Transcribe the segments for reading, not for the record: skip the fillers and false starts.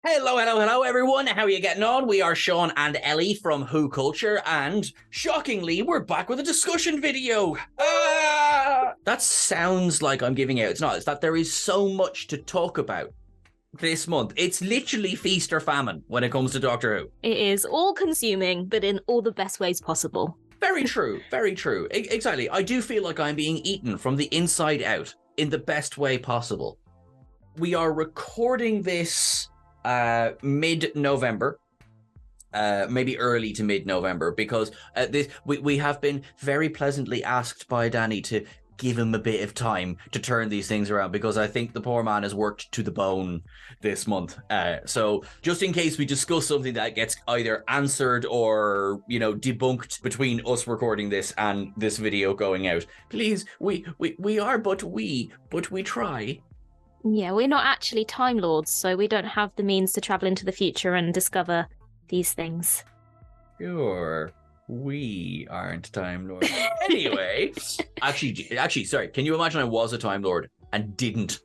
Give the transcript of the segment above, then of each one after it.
Hello, everyone. How are you getting on? We are Sean and Ellie from WhoCulture, and shockingly, we're back with a discussion video. That sounds like I'm giving out. It's not. It's that there is so much to talk about this month. It's literally feast or famine when it comes to Doctor Who. It is all-consuming, but in all the best ways possible. Very true. Very true. Exactly. I do feel like I'm being eaten from the inside out in the best way possible. We are recording this mid-November, maybe early to mid-November, because we have been very pleasantly asked by Danny to give him a bit of time to turn these things around, because I think the poor man has worked to the bone this month. So just in case we discuss something that gets either answered or, debunked between us recording this and this video going out, please, we try. Yeah, we're not actually Time Lords, so we don't have the means to travel into the future and discover these things. Sure, we aren't Time Lords. Anyway, actually, sorry, can you imagine I was a Time Lord and didn't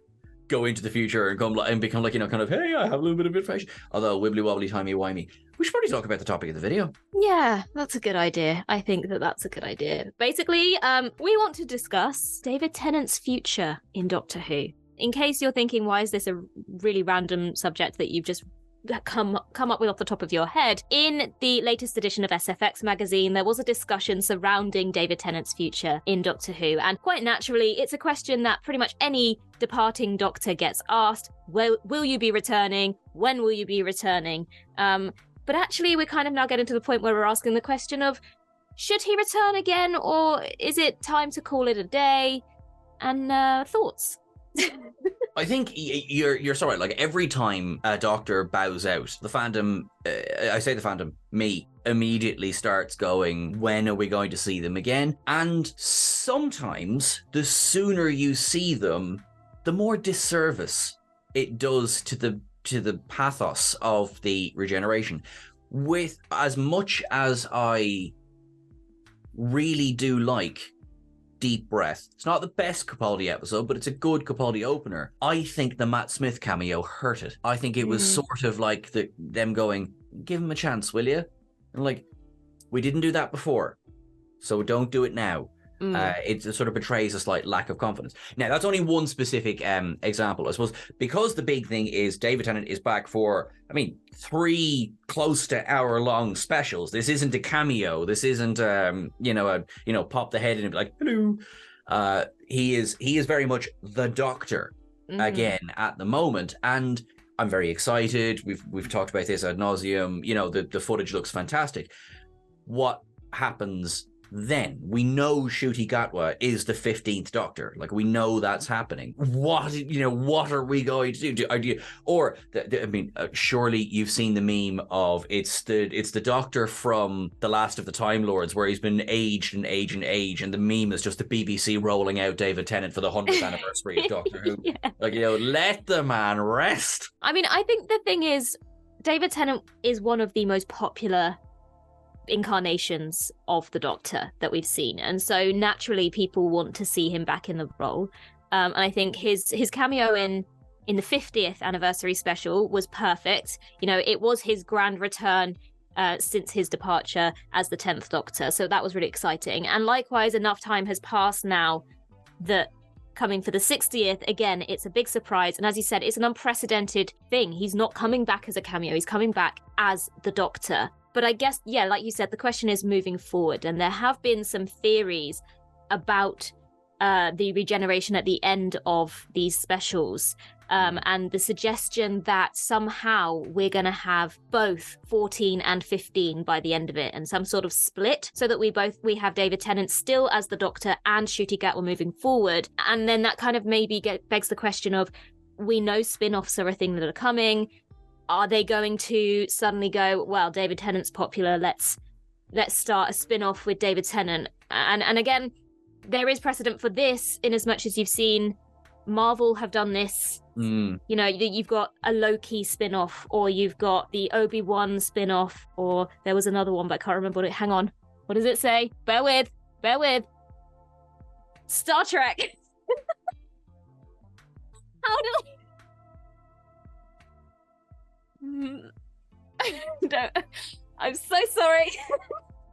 go into the future and become like, kind of, hey, I have a little bit of information. Although, wibbly wobbly, timey-wimey. We should probably talk about the topic of the video. Yeah, that's a good idea. I think that's a good idea. Basically, we want to discuss David Tennant's future in Doctor Who. In case you're thinking, why is this a really random subject that you've just come up with off the top of your head? In the latest edition of SFX magazine, there was a discussion surrounding David Tennant's future in Doctor Who. And quite naturally, it's a question that pretty much any departing Doctor gets asked. Will you be returning? When will you be returning? But actually, we're kind of now getting to the point where we're asking the question of, should he return again? Or is it time to call it a day? And thoughts? I think you're sorry. Like, every time a Doctor bows out, the fandom, me, immediately starts going, when are we going to see them again? And sometimes the sooner you see them, the more disservice it does to the pathos of the regeneration. With as much as I really do like Deep Breath, it's not the best Capaldi episode, but it's a good Capaldi opener. I think the Matt Smith cameo hurt it. I think it was sort of like them going, give him a chance, will you? And like, we didn't do that before, so don't do it now. It sort of betrays a slight lack of confidence. Now, that's only one specific example, I suppose, because the big thing is David Tennant is back for, 3 close to hour-long specials. This isn't a cameo. This isn't, pop the head in and be like, hello. He is very much the Doctor again at the moment, and I'm very excited. We've talked about this ad nauseum. The footage looks fantastic. What happens then? We know Ncuti Gatwa is the 15th Doctor. Like, we know that's happening. What are we going to do? Surely you've seen the meme of it's the Doctor from The Last of the Time Lords, where he's been aged and the meme is just the BBC rolling out David Tennant for the 100th anniversary of Doctor Who. Yeah. Let the man rest. I think the thing is, David Tennant is one of the most popular incarnations of the Doctor that we've seen, and so naturally people want to see him back in the role. And I think his cameo in the 50th anniversary special was perfect. It was his grand return since his departure as the 10th Doctor, so that was really exciting. And likewise, enough time has passed now that coming for the 60th, again, it's a big surprise. And as you said, it's an unprecedented thing. He's not coming back as a cameo, he's coming back as the Doctor. But I guess, yeah, like you said, the question is moving forward. And there have been some theories about the regeneration at the end of these specials. And the suggestion that somehow we're going to have both 14 and 15 by the end of it, and some sort of split, so that we have David Tennant still as the Doctor and Ncuti Gatwa moving forward. And then that kind of maybe begs the question of, we know spin-offs are a thing that are coming. Are they going to suddenly go, well, David Tennant's popular, let's start a spin-off with David Tennant? And again, there is precedent for this, in as much as you've seen Marvel have done this. You've got a Loki spin-off, or you've got the Obi-Wan spin-off, or there was another one, but I can't remember what it. Hang on. What does it say? Bear with. Star Trek. How did I... No, I'm so sorry.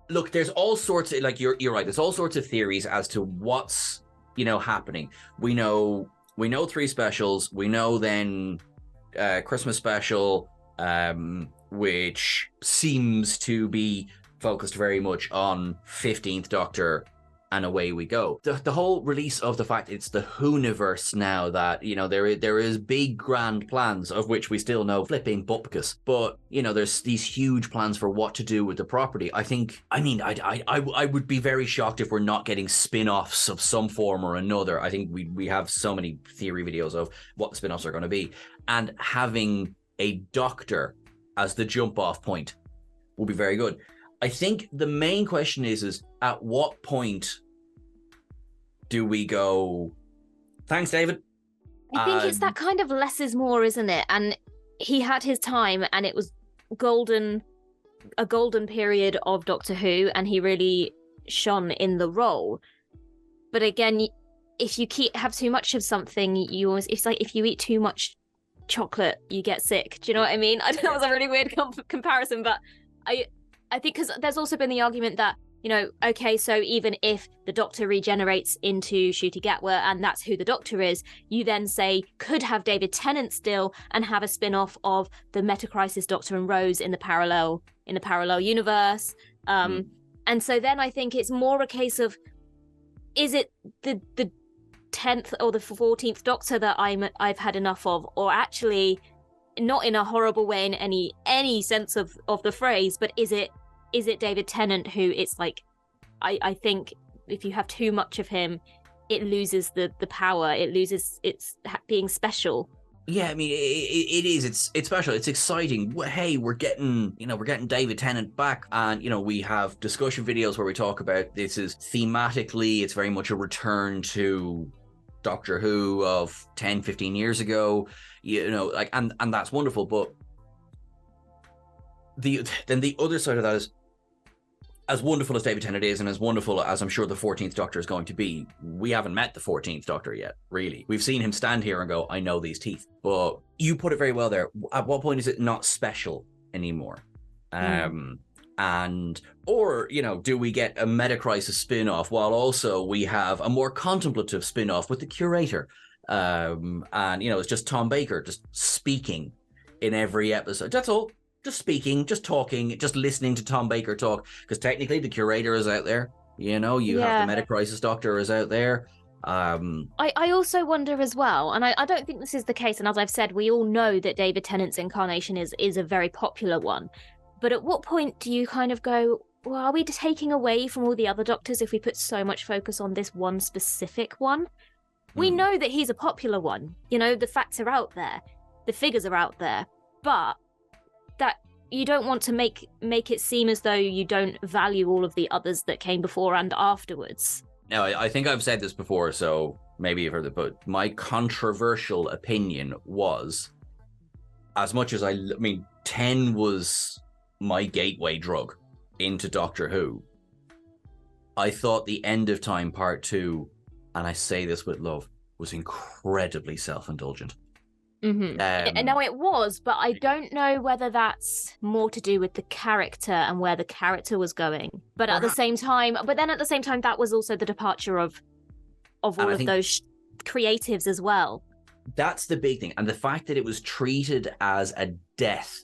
Look, there's all sorts of, like, you're right. There's all sorts of theories as to what's, happening. We know 3 specials. We know then Christmas special, which seems to be focused very much on 15th Doctor, and away we go. The whole release of the fact it's the Whoniverse now, that, there is big grand plans, of which we still know flipping bupkis, but, there's these huge plans for what to do with the property. I would be very shocked if we're not getting spin-offs of some form or another. I think we have so many theory videos of what the spin-offs are going to be, and having a Doctor as the jump-off point will be very good. I think the main question is at what point do we go, thanks, David? I think it's that kind of less is more, isn't it? And he had his time, and it was a golden period of Doctor Who, and he really shone in the role. But again, if you have too much of something, it's like if you eat too much chocolate, you get sick. Do you know what I mean? I know that was a really weird comparison, but I think because there's also been the argument that, okay, so even if the Doctor regenerates into Ncuti Gatwa, and that's who the Doctor is, you then say could have David Tennant still and have a spin-off of the Metacrisis Doctor and Rose in the parallel universe. And so then I think it's more a case of, is it the 10th or the 14th Doctor that I've had enough of, or actually not in a horrible way in any sense of the phrase, but is it David Tennant who it's like, I think if you have too much of him, it loses the power, it loses its being special. Yeah, I mean, it is. It's special. It's exciting. Hey, we're getting David Tennant back, and we have discussion videos where we talk about this. Is thematically, it's very much a return to Doctor Who of 10, 15 years ago. And that's wonderful. But then the other side of that is, as wonderful as David Tennant is, and as wonderful as I'm sure the 14th Doctor is going to be, we haven't met the 14th Doctor yet, really. We've seen him stand here and go, I know these teeth. But you put it very well there. At what point is it not special anymore? Or do we get a Metacrisis spin-off while also we have a more contemplative spin-off with the Curator? It's just Tom Baker just speaking in every episode. That's all. Just speaking, just talking, just listening to Tom Baker talk, because technically the Curator is out there. You have the Metacrisis Doctor is out there. I also wonder as well, and I don't think this is the case, and as I've said, we all know that David Tennant's incarnation is a very popular one. But at what point do you kind of go, well, are we taking away from all the other Doctors if we put so much focus on this one specific one? We know that he's a popular one. The facts are out there. The figures are out there. But that you don't want to make it seem as though you don't value all of the others that came before and afterwards. Now, I think I've said this before, so maybe you've heard it, but my controversial opinion was, as much as I mean, 10 was my gateway drug into Doctor Who, I thought The End of Time Part 2, and I say this with love, was incredibly self-indulgent. Mm-hmm. No, it was, but I don't know whether that's more to do with the character and where the character was going. But at the same time, that was also the departure of all of those creatives as well. That's the big thing, and the fact that it was treated as a death,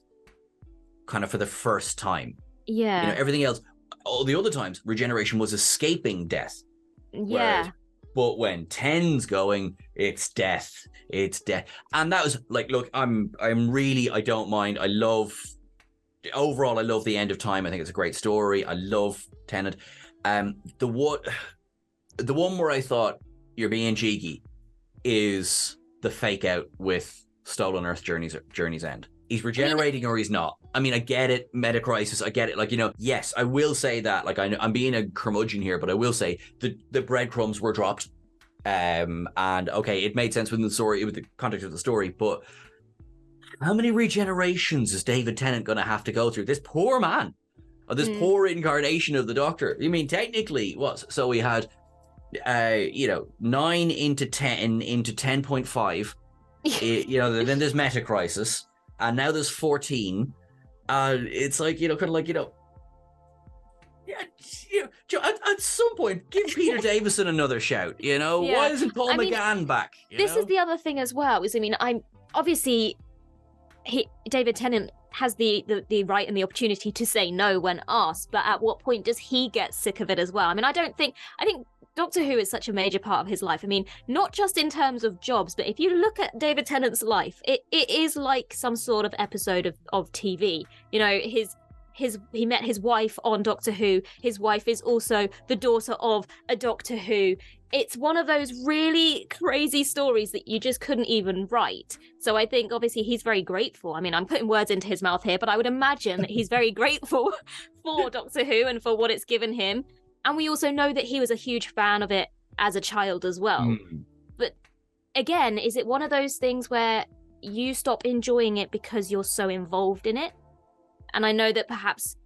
kind of for the first time. Yeah. Everything else, all the other times, regeneration was escaping death. Yeah. But when 10's going, it's death. It's death. And that was like, look, I'm really, I don't mind. I love The End of Time. I think it's a great story. I love Tennant. The one where I thought you're being cheeky is the fake out with Stolen Earth Journey's End. He's regenerating or he's not. I mean, I get it, Metacrisis, I get it. Yes, I will say that. Like, I'm being a curmudgeon here, but I will say the breadcrumbs were dropped. And okay, it made sense within the story, with the context of the story, but how many regenerations is David Tennant going to have to go through? This poor man, or this poor incarnation of the Doctor. I mean, technically, so we had, 9 into 10 into 10.5. Then there's Metacrisis. and now there's 14. It's like, kind of like, yeah, at some point, give Peter Davison another shout. Yeah. Why isn't Paul McGann back? This is the other thing as well. I'm obviously David Tennant has the right and the opportunity to say no when asked, but at what point does he get sick of it as well? I think Doctor Who is such a major part of his life. Not just in terms of jobs, but if you look at David Tennant's life, it is like some sort of episode of TV. He met his wife on Doctor Who. His wife is also the daughter of a Doctor Who. It's one of those really crazy stories that you just couldn't even write. So I think obviously he's very grateful. I'm putting words into his mouth here, but I would imagine that he's very grateful for Doctor Who and for what it's given him. And we also know that he was a huge fan of it as a child as well. Mm. But again, is it one of those things where you stop enjoying it because you're so involved in it? And I know that perhaps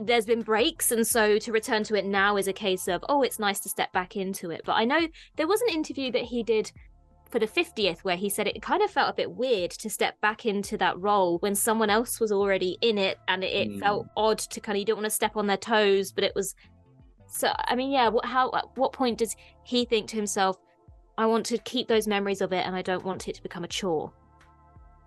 there's been breaks, and so to return to it now is a case of, it's nice to step back into it. But I know there was an interview that he did for the 50th where he said it kind of felt a bit weird to step back into that role when someone else was already in it, and it felt odd to kind of, you don't want to step on their toes, but it was... So, at what point does he think to himself, I want to keep those memories of it and I don't want it to become a chore?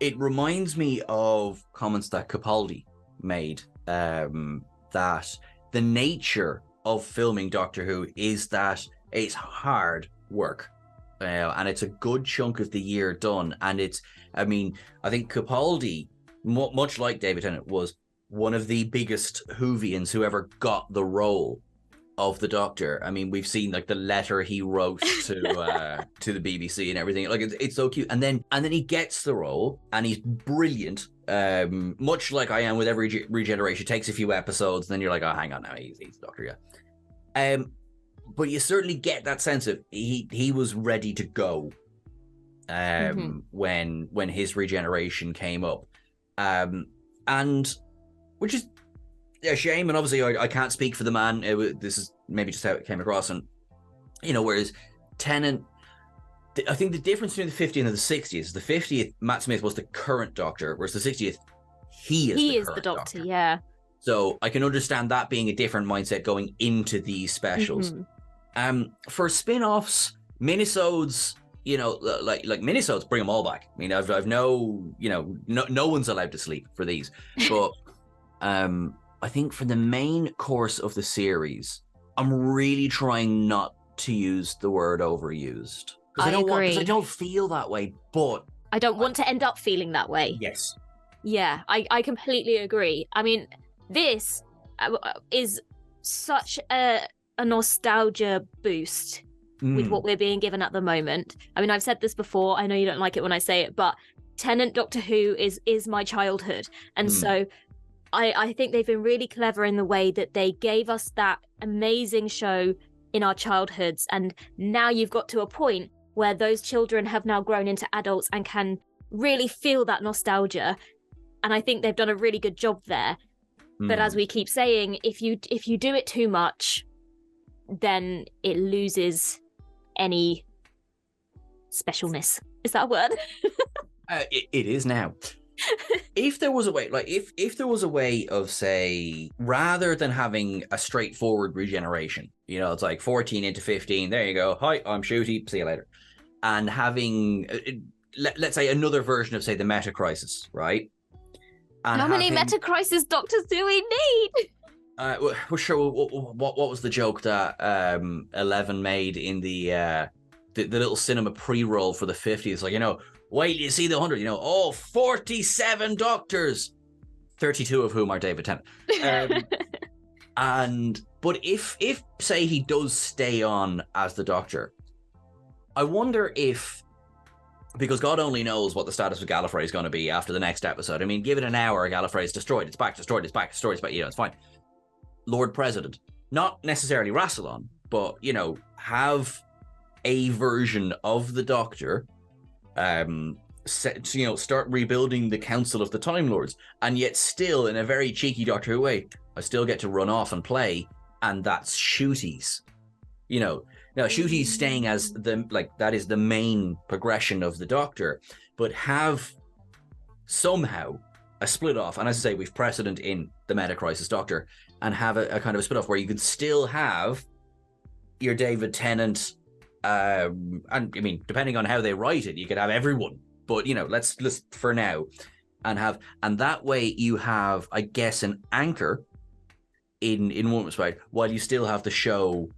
It reminds me of comments that Capaldi made, that the nature of filming Doctor Who is that it's hard work, and it's a good chunk of the year done. And I think Capaldi, much like David Tennant, was one of the biggest Whovians who ever got the role of the Doctor. We've seen like the letter he wrote to to the BBC and everything. Like it's so cute. And then he gets the role and he's brilliant. Much like I am with every regeneration, takes a few episodes, and then you're like, oh, hang on now, he's the Doctor, yeah. But you certainly get that sense of he was ready to go when his regeneration came up, and which is a shame. And obviously I can't speak for the man. This is maybe just how it came across. And whereas Tennant, I think the difference between the 50th and the 60th is the 50th, Matt Smith was the current Doctor, whereas the 60th, he is the Doctor. Yeah. So I can understand that being a different mindset going into these specials. For spin-offs, minisodes, like minisodes, bring them all back. I've no one's allowed to sleep for these, but I think for the main course of the series, I'm really trying not to use the word overused. I agree. Because I don't feel that way, but... I don't want to end up feeling that way. Yes. Yeah, I completely agree. This is such a nostalgia boost with what we're being given at the moment. I've said this before. I know you don't like it when I say it, but Tennant Doctor Who is my childhood. And so I think they've been really clever in the way that they gave us that amazing show in our childhoods. And now you've got to a point where those children have now grown into adults and can really feel that nostalgia. And I think they've done a really good job there. But as we keep saying, if you do it too much, then it loses any specialness. Is that a word? It is now. If there was a way, like if there was a way of, say, rather than having a straightforward regeneration, it's like 14 into 15, there you go, hi, I'm Shooty, see you later. And having, let's say, another version of, say, the Meta Crisis, right? And how many Meta Crisis Doctors do we need? Well, sure. What was the joke that 11 made in the little cinema pre-roll for the 50s? Like, wait till you see the 100. 47 Doctors, 32 of whom are David Tennant. But if say he does stay on as the Doctor, I wonder if, because God only knows what the status of Gallifrey is going to be after the next episode. Give it an hour, Gallifrey is destroyed, it's back, destroyed, it's back, destroyed, it's back, it's fine. Lord President, not necessarily Rassilon, but, have a version of the Doctor, start rebuilding the Council of the Time Lords, and yet still, in a very cheeky Doctor Who way, I still get to run off and play, and that's Shooty's. Now Shooty's staying as that is the main progression of the Doctor, but have somehow a split off, and as I say, we've precedent in the Meta Crisis Doctor, and have a kind of a split off where you could still have your David Tennant, and I mean, depending on how they write it, you could have everyone, but let's for now, and that way you have, I guess, an anchor in one respect, while you still have the show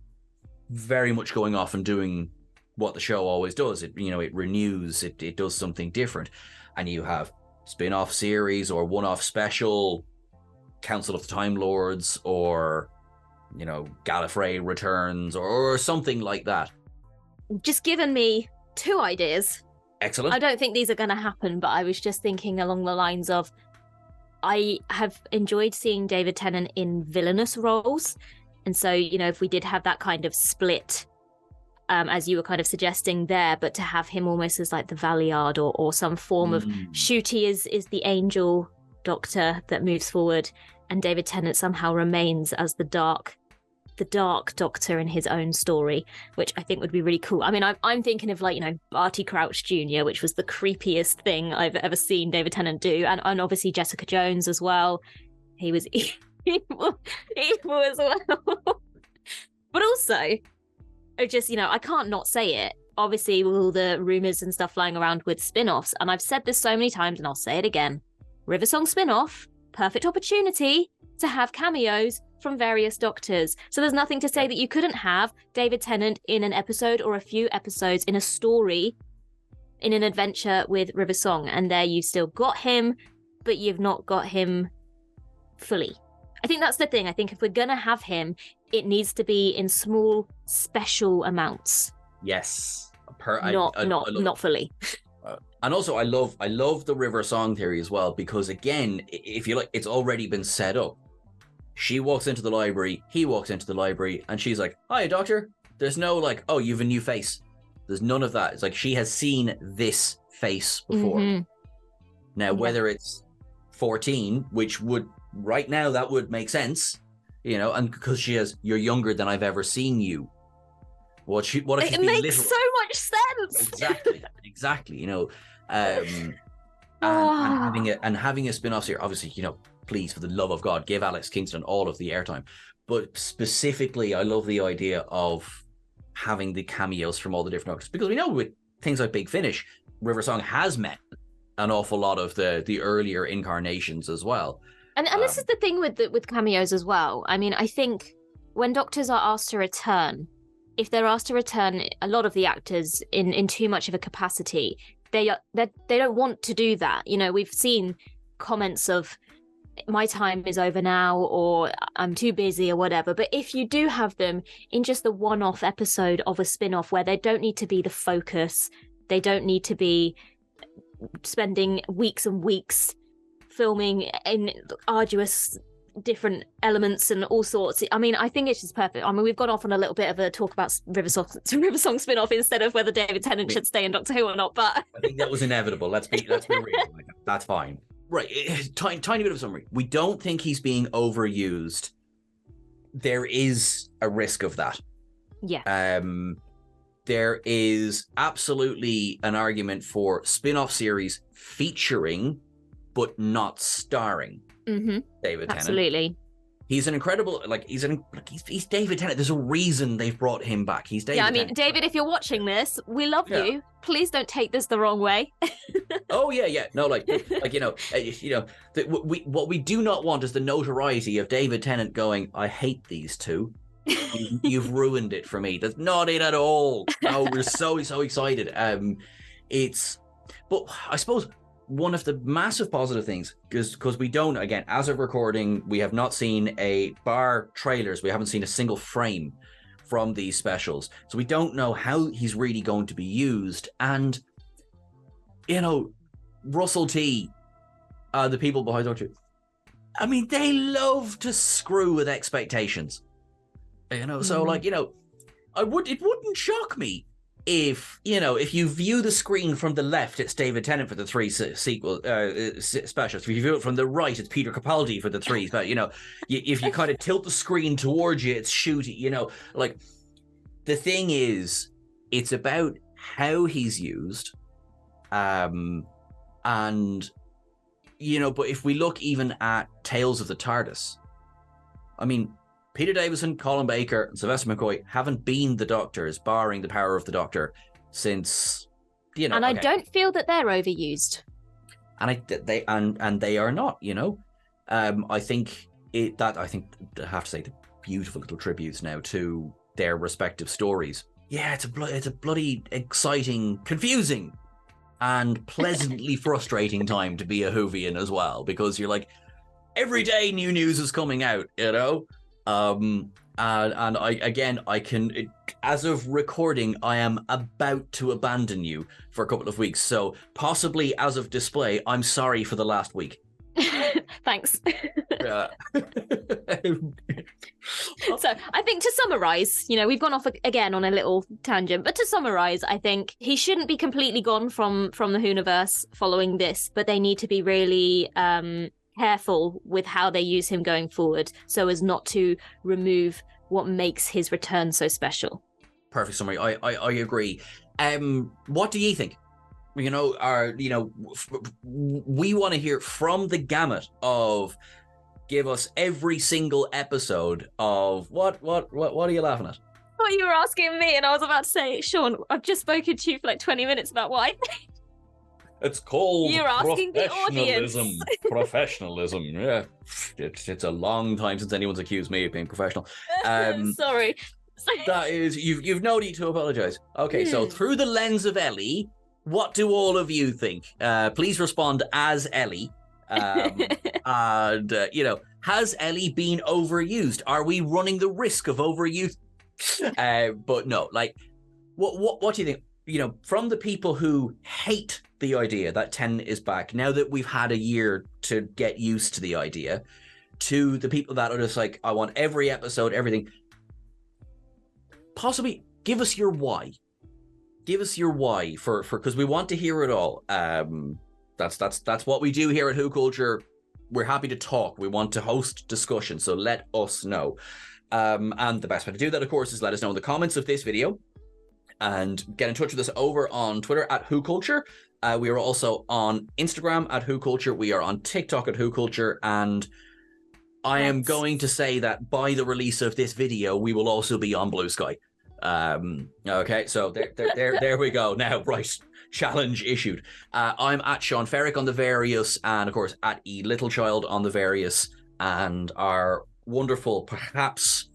very much going off and doing what the show always does. It it renews, it does something different, and you have spin-off series or one-off special, Council of the Time Lords, or Gallifrey returns, or something like that. Just given me 2 ideas. Excellent. I don't think these are going to happen, but I was just thinking along the lines of, I have enjoyed seeing David Tennant in villainous roles, and so if we did have that kind of split, as you were kind of suggesting there, but to have him almost as like the Valiard or some form of Shooty is the angel Doctor that moves forward, and David Tennant somehow remains as the dark Doctor in his own story, which I think would be really cool. I mean, I'm thinking of like Barty Crouch Jr., which was the creepiest thing I've ever seen David Tennant do, and obviously Jessica Jones as well. He was evil as well. But also, just I can't not say it. Obviously, with all the rumors and stuff flying around with spin-offs, and I've said this so many times, and I'll say it again: River Song spin-off, perfect opportunity to have cameos from various Doctors. So there's nothing to say that you couldn't have David Tennant in an episode or a few episodes in a story, in an adventure with River Song, and there you've still got him, but you've not got him fully. I think that's the thing. I think if we're gonna have him, it needs to be in small, special amounts. Yes, not fully. And also, I love the River Song theory as well, because again, if you like, it's already been set up. She walks into the library, he walks into the library, and she's like, "Hi, Doctor." There's no like, "Oh, you've a new face." There's none of that. It's like she has seen this face before. Mm-hmm. Now, whether it's 14, which would right now that would make sense, and because she has, "You're younger than I've ever seen you." What if she's being literal? It makes so much sense. Exactly. And having a spin-off here, obviously, please, for the love of God, give Alex Kingston all of the airtime. But specifically, I love the idea of having the cameos from all the different Doctors, because we know with things like Big Finish, River Song has met an awful lot of the earlier incarnations as well. And this is the thing with cameos as well. I mean, I think when Doctors are asked to return, if they're asked to return, a lot of the actors in too much of a capacity, they don't want to do that. We've seen comments of, "My time is over now," or "I'm too busy," or whatever. But if you do have them in just the one-off episode of a spin-off where they don't need to be the focus, they don't need to be spending weeks and weeks filming in arduous different elements and all sorts. I mean, I think it's just perfect. I mean, we've gone off on a little bit of a talk about River Song spin-off instead of whether David Tennant should stay in Doctor Who or not, but I think that was inevitable. Let's be real. That's fine. Right, tiny bit of summary. We don't think he's being overused. There is a risk of that. Yeah. There is absolutely an argument for spin-off series featuring, but not starring, David Tennant. Absolutely. He's an incredible, he's David Tennant. There's a reason they've brought him back. He's David Tennant. Yeah, David, if you're watching this, we love you. Please don't take this the wrong way. Oh yeah. No, what we do not want is the notoriety of David Tennant going, "I hate these two. You've ruined it for me." That's not it at all. No, we're so excited. But I suppose one of the massive positive things, because we don't, again, as of recording, we have not seen bar trailers, we haven't seen a single frame from these specials, so we don't know how he's really going to be used. And Russell T, the people behind Doctor Who, I mean, they love to screw with expectations, so it wouldn't shock me if you view the screen from the left, it's David Tennant for the 3 sequel specials. If you view it from the right, it's Peter Capaldi for the 3. But if you kind of tilt the screen towards you, it's Shooty. The thing is, it's about how he's used, and but if we look even at Tales of the TARDIS, I mean, Peter Davison, Colin Baker, and Sylvester McCoy haven't been the Doctors, barring the power of the Doctor, since, And I don't feel that they're overused. And they are not, I think I have to say the beautiful little tributes now to their respective stories. Yeah, it's a bloody exciting, confusing, and pleasantly frustrating time to be a Whovian as well, because you're like, every day new news is coming out, and I can, as of recording, I am about to abandon you for a couple of weeks, so possibly as of display, I'm sorry for the last week. Thanks. So I think to summarize, we've gone off again on a little tangent, but to summarize, I think he shouldn't be completely gone from the Whoniverse following this, but they need to be really careful with how they use him going forward so as not to remove what makes his return so special. Perfect summary. I agree. What do you think? We want to hear from the gamut of, give us every single episode of what are you laughing at? I thought you were asking me, and I was about to say, Sean, I've just spoken to you for like 20 minutes about what I think. It's called You're asking the audience. Professionalism. Yeah, it's a long time since anyone's accused me of being professional. Sorry. That is, you've no need to apologize. Okay, so through the lens of Ellie, what do all of you think? Please respond as Ellie. And has Ellie been overused? Are we running the risk of overuse? But no, like, what do you think? From the people who hate the idea that Tennant is back, now that we've had a year to get used to the idea, to the people that are just like, I want every episode, everything. Possibly give us your why. Give us your why for because we want to hear it all. That's what we do here at WhoCulture. We're happy to talk. We want to host discussion, so let us know. And the best way to do that, of course, is let us know in the comments of this video, and get in touch with us over on Twitter at WhoCulture. We are also on Instagram at WhoCulture. We are on TikTok at WhoCulture, and I am going to say that by the release of this video, we will also be on Blue Sky. Okay, so there we go. Now, right, challenge issued. I'm at Sean Ferrick on the various, and of course at E Littlechild on the various, and our wonderful, perhaps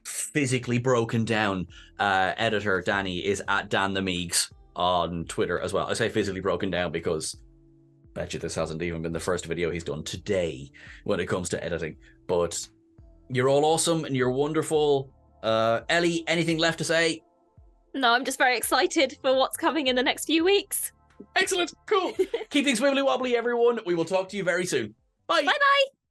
physically broken down editor Danny is at Dan the Meegs on Twitter as well. I say physically broken down because bet you this hasn't even been the first video he's done today when it comes to editing. But you're all awesome and you're wonderful. Ellie, anything left to say? No, I'm just very excited for what's coming in the next few weeks. Excellent, cool. Keep things wibbly wobbly, everyone. We will talk to you very soon. Bye. Bye-bye.